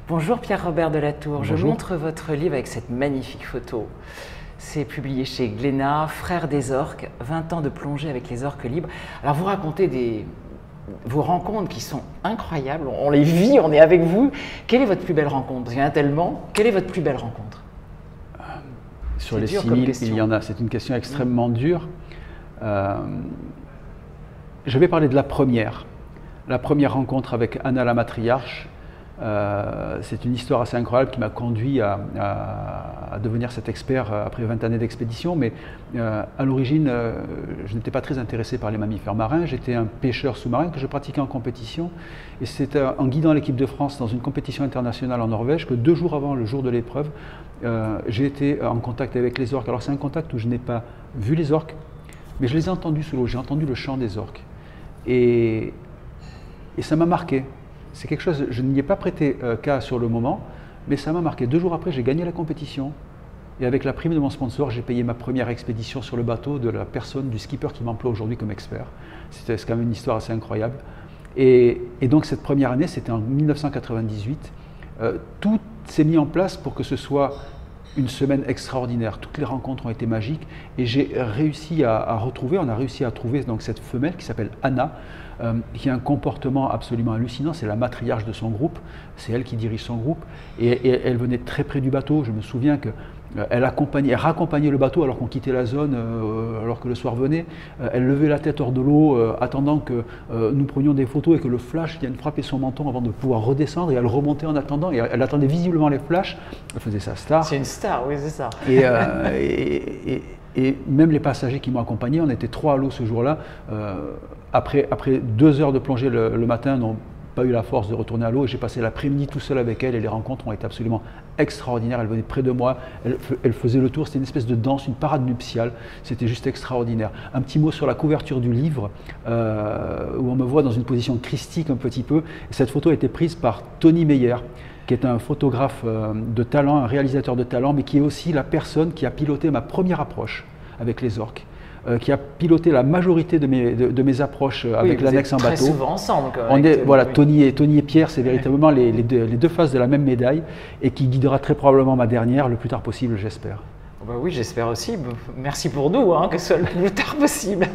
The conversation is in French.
Bonjour Pierre-Robert Delatour, je Bonjour. montre votre livre avec cette magnifique photo. C'est publié chez Glénat, Frères des orques, 20 ans de plongée avec les orques libres. Alors vous racontez vos rencontres qui sont incroyables, on les vit, on est avec vous. Quelle est votre plus belle rencontre? Il y en a tellement. Quelle est votre plus belle rencontre? Sur les 6000, il y en a. C'est une question extrêmement dure. Je vais parler de la première. La première rencontre avec Anna la matriarche. C'est une histoire assez incroyable qui m'a conduit à devenir cet expert après 20 années d'expédition. Mais à l'origine, je n'étais pas très intéressé par les mammifères marins. J'étais un pêcheur sous-marin que je pratiquais en compétition. Et c'est en guidant l'équipe de France dans une compétition internationale en Norvège que 2 jours avant le jour de l'épreuve, j'ai été en contact avec les orques. Alors c'est un contact où je n'ai pas vu les orques, mais je les ai entendus sous l'eau. J'ai entendu le chant des orques. Et ça m'a marqué. C'est quelque chose, je n'y ai pas prêté cas sur le moment, mais ça m'a marqué. 2 jours après, j'ai gagné la compétition. Et avec la prime de mon sponsor, j'ai payé ma première expédition sur le bateau de la personne, du skipper qui m'emploie aujourd'hui comme expert. C'est quand même une histoire assez incroyable. Et donc cette première année, c'était en 1998. Tout s'est mis en place pour que ce soit une semaine extraordinaire. Toutes les rencontres ont été magiques et j'ai réussi on a réussi à trouver donc cette femelle qui s'appelle Anna, qui a un comportement absolument hallucinant. C'est la matriarche de son groupe, c'est elle qui dirige son groupe et elle venait très près du bateau. Je me souviens que elle raccompagnait le bateau alors qu'on quittait la zone, alors que le soir venait. Elle levait la tête hors de l'eau, attendant que nous prenions des photos et que le flash vienne frapper son menton avant de pouvoir redescendre. Et elle remontait en attendant. Et elle attendait visiblement les flashs. Elle faisait sa star. C'est une star, oui, c'est ça. Et même les passagers qui m'ont accompagné, on était 3 à l'eau ce jour-là. Après 2 heures de plongée le matin, n'ont pas eu la force de retourner à l'eau et j'ai passé l'après-midi tout seul avec elle et les rencontres ont été absolument extraordinaires. Elle venait près de moi, elle faisait le tour, c'était une espèce de danse, une parade nuptiale, c'était juste extraordinaire. Un petit mot sur la couverture du livre où on me voit dans une position christique un petit peu. Et cette photo a été prise par Tony Meyer, qui est un photographe de talent, un réalisateur de talent, mais qui est aussi la personne qui a piloté ma première approche avec les orques. Qui a piloté la majorité de mes approches avec l'annexe en bateau. Très souvent ensemble. Voilà, oui. Tony et Pierre, c'est véritablement les deux faces de la même médaille et qui guidera très probablement ma dernière le plus tard possible, j'espère. Oui, j'espère aussi. Merci pour nous, que ce soit le plus tard possible.